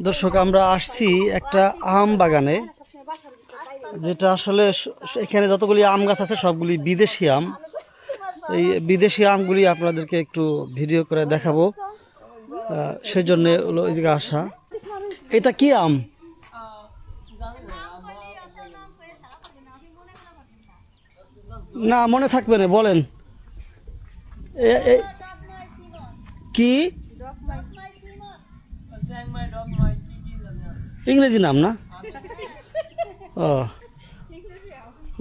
দর্শক আমরা আসছি একটা আম বাগানে, যেটা আসলে এখানে যতগুলি আম গাছ আছে সবগুলি বিদেশি আম। এই বিদেশি আমগুলি আপনাদেরকে একটু ভিডিও করে দেখাবো, সেই জন্য হলো এই জায়গায় আসা। এটা কি আম? না মনে থাকবে না, বলেন কি ইংরেজি নাম না? ও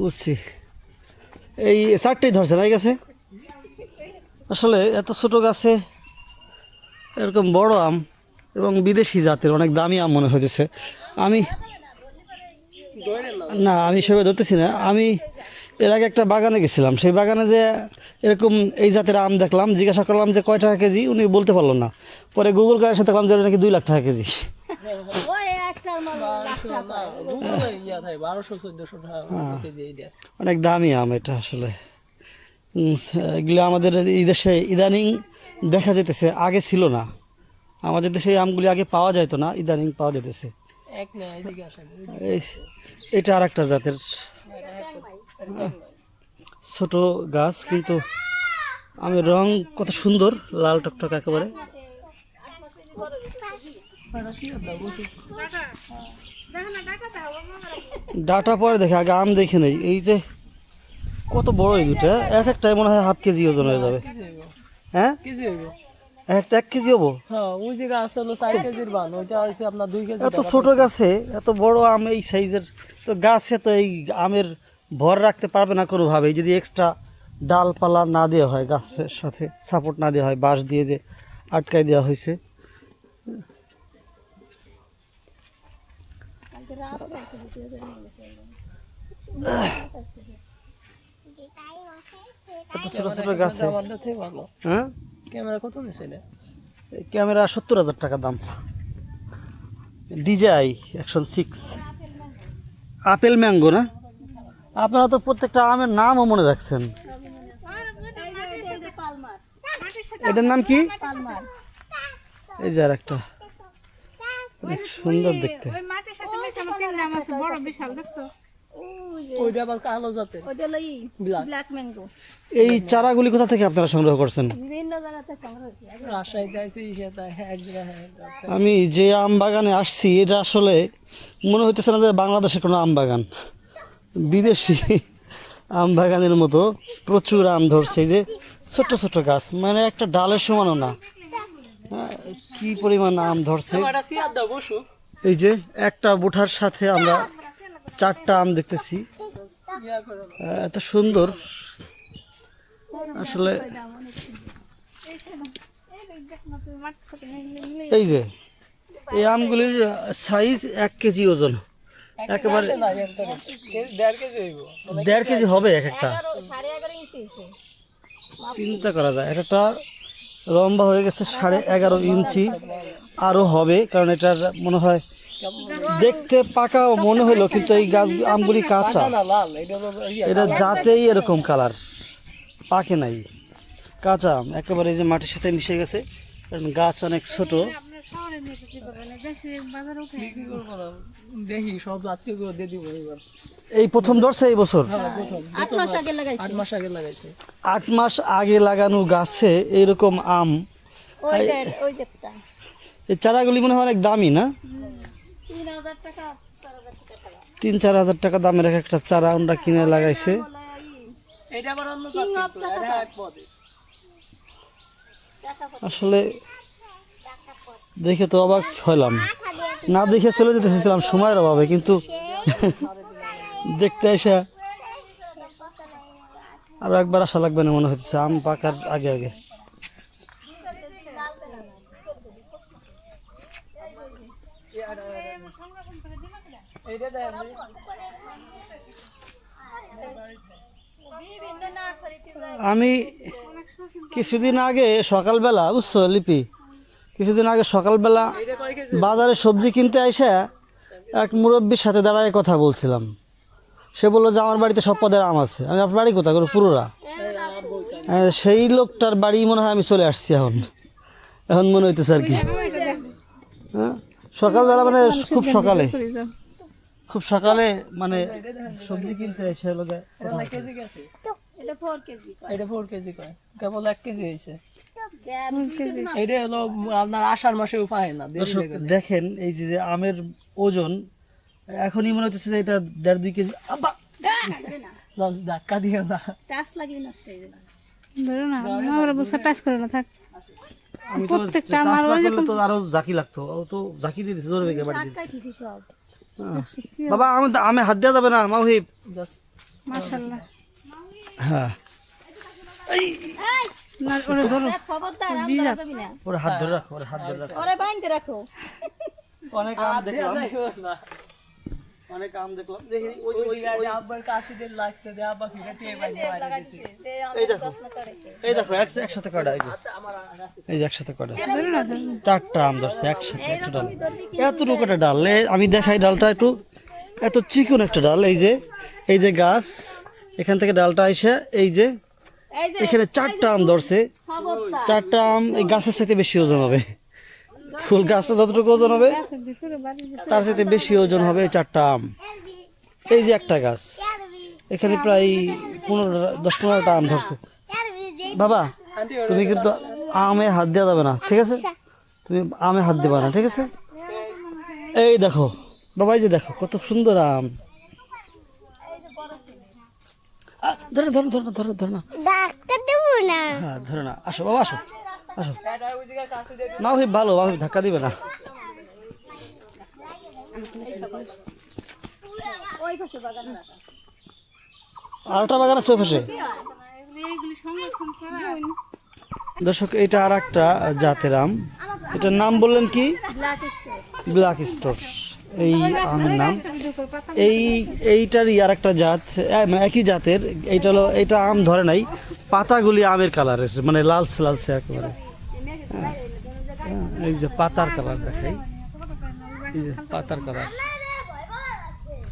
বুঝছি, এই চারটেই ধরছে না গেছে। আসলে এত ছোট গাছে এরকম বড় আম এবং বিদেশি জাতের অনেক দামি আম মনে হইতেছে। আমি সেভাবে ধরতেছি না। আমি এর আগে একটা বাগানে গেছিলাম, সেই বাগানে যে এরকম এই জাতের আম দেখলাম, জিজ্ঞাসা করলাম যে কয় টাকা কেজি, উনি বলতে পারলো না। পরে গুগল করে সাথে দেখলাম যে নাকি 2 লাখ টাকা কেজি। অনেক দামি আম এটা আসলে। এগুলো আমাদের এই দেশে ইদানিং দেখা যেতেছে, আগে ছিল না। আমাদের দেশে এই আমগুলি আগে পাওয়া যাইতো না, ইদানিং পাওয়া যেতেছে। এটা আর একটা জাতের ছোট গাছ, কিন্তু আমের রং কত সুন্দর, লাল টকটক একেবারে। ডাটা পরে দেখে, আগে আম দেখে নেই। এই যে কত বড় এই দুটা, এক একটাই মনে হয় 1/2 কেজি ওজন হয়ে যাবে। হ্যাঁ একটা 1 কেজি হবো। এত ছোট গাছে এত বড় আম, এই সাইজের তো গাছে তো এই আমের ভর রাখতে পারবে না কোনোভাবে, যদি এক্সট্রা ডালপালা না দেওয়া হয়, গাছের সাথে সাপোর্ট না দেওয়া হয়, বাঁশ দিয়ে যে আটকাই দেওয়া হয়েছে। এত ছোট ছোট গাছে। হ্যাঁ ক্যামেরা কত নিছিল? ক্যামেরা 70,000 টাকা দাম, DJI Action 6। আপেল ম্যাঙ্গো না? আপনারা তো প্রত্যেকটা আমের নামও মনে রাখছেন। এটার নাম কি? এই যে আর একটা অনেক সুন্দর দেখতে। এই চারাগুলি কোথা থেকে আপনারা সংগ্রহ করছেন? আমি যে আম বাগানে আসছি, এটা আসলে মনে হইতেছে না যে বাংলাদেশের কোনো আম বাগান, বিদেশি আম বাগানের মতো প্রচুর আম ধরছে। যে ছোট ছোট গাছ, মানে একটা ডালের সমানও না, কি পরিমাণ আম ধরছে। এই যে একটা বুঠার সাথে আমরা 4টা আম দেখতেছি, এত সুন্দর আসলে। এই যে এই আমগুলির সাইজ 1 কেজি ওজন, একেবারে 1.5 কেজি হবে এক একটা। চিন্তা করা যায়, একটা লম্বা হয়ে গেছে 11.5 ইঞ্চি, আরো হবে, কারণ এটার মনে হয় দেখতে পাকা মনে হলো, কিন্তু এই গাছ আমগুলি কাঁচা, এটা যাতেই এরকম কালার, পাকে নাই, কাঁচা আম একেবারে। এই যে মাটির সাথে মিশে গেছে, কারণ গাছ অনেক ছোট। এই প্রথম ধরছে এই বছর, 8 মাস আগে লাগাইছে। 8 মাস আগে লাগানো গাছে এইরকম আম। এই চারাগুলি মনে হয় অনেক দামি না? 3-4 হাজার টাকা দামের এক একটা চারা আমরা কিনে লাগাইছে। আসলে দেখে তো অবাক হলাম, না দেখে চলে যেতে চেয়েছিলাম সময়ের অভাবে, কিন্তু দেখতে এসে আরো একবার আসা লাগবে না মনে হচ্ছে, আম পাকার আগে আগে। আমি কিছুদিন আগে সকালবেলা, বুঝছো লিপি, কিছুদিন আগে সকালবেলা বাজারে সবজি কিনতে আইসা এক মুরব্বীর সাথে দাঁড়ায় কথা বলছিলাম। সে বললো যে আমার বাড়িতে সব পদের আম আছে। আমি আপনার বাড়ি কোথায়? পুরোরা। সেই লোকটার বাড়ি মনে হয় আমি চলে আসছি এখন, এখন মনে হইতেছে আর কি। হ্যাঁ সকালবেলা মানে খুব সকালে খুব সকালে মানে সবজি কিনতে এসে লোকে এটা না কেজি গেছে এটা 4 কেজি এটা 4 কেজি কয় কেবল 1 কেজি হইছে এইটা হলো আপনার আষাঢ় মাসে উপায় না দেরি দর্শক লাগে না। দেখেন এই যে আমের ওজন এখনই মনে হচ্ছে যে এটা 1.5-2 কেজি আব্বা! লস ধাক্কা দিও না টাচ লাগিয়ে নষ্ট হয়ে যাবে ধরো না আমার বসে টাচ করে না থাক আমি তো প্রত্যেকটা টাচ আমার না ওই করলে তো আরো জাকি লাগতো ও তো জাকি দিয়ে দিচ্ছে জোরে বেগে বাড়ি দিচ্ছে কিছু সব বাবা আমি হাত দেওয়া যাবে না মাউহিব জাস্ট মাশাআল্লাহ হ্যাঁ না ওরে ধরো খবরদার আম ধরা যাবে না ওর হাত ধরে রাখো ওর হাত ধরে রাখো ওরে বাইন্ধে রাখো অনেক আম দেখলাম অনেক আম দেখলাম দেখি ওই ওই ওই আব্বার কাছে দিন লাগছে দে আব্বা ফিরে টিয়ে বাইরে বাইরে দিছি এই দেখো এই দেখো একসাথে কাটা এই যে আমার আছে এই যে একসাথে কাটা ধরো না ধরো। 4টা আম ধরছে একসাথে একটা ডাল এতটুকু একটা ডাল আমি দেখাই ডালটা একটু এত চিকন একটা ডাল এই যে গাছ এখান থেকে ডালটা এসে এই যে এই যে এখানে 4টা আম ধরছে খবরদার 4টা আম এই গাছের সাথে বেশি ওজন হবে ফুল গাছটা যতটুকু ওজন হবে ভিতরে বাড়ি তার সাথে বেশি ওজন হবে 4টা আম এই যে একটা গাছ এখানে প্রায় 10-15টা আম ধরছে বাবা তুমি কিন্তু আমে হাত দেওয়া যাবে না ঠিক আছে তুমি আমে হাত দেবা না ঠিক আছে এই দেখো বাবা এই যে দেখো কত সুন্দর আম ধরো ধরো ধরো ধরো ধরো না হ্যাঁ ধরো না আসো বাবা আসো আসো এটা ওই জায়গা কাছে দিয়ে মাউহিব ভালো মাউহিব ধাক্কা দিবে না ওই পাশে বাগান রাখা আরেকটা বাগান আছে ওই পাশে এইগুলি সংরক্ষণ করা দর্শক এটা আর একটা জাতের আম এটার নাম বললেন কি ব্ল্যাক স্টোর ব্ল্যাক স্টোর এই আমের নাম এইটারই আর একটা জাত মানে একই জাতের এইটা হলো এটা আম ধরে নাই পাতাগুলি আমের কালারের মানে লালচে লালচে একেবারে এই যে পাতার কালার দেখাই এই যে পাতার কালার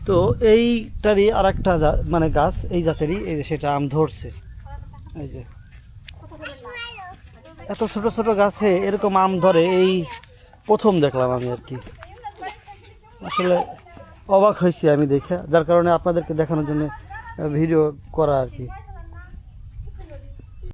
তো এইটারই আর একটা মানে গাছ এই জাতেরই এই যে সেটা আম ধরছে এই যে এত ছোট ছোট গাছে এরকম আম ধরে এই প্রথম দেখলাম আমি আর কি আসলে অবাক হয়েছি আমি দেখে যার কারণে আপনাদেরকে দেখানোর জন্য ভিডিও করা আর কি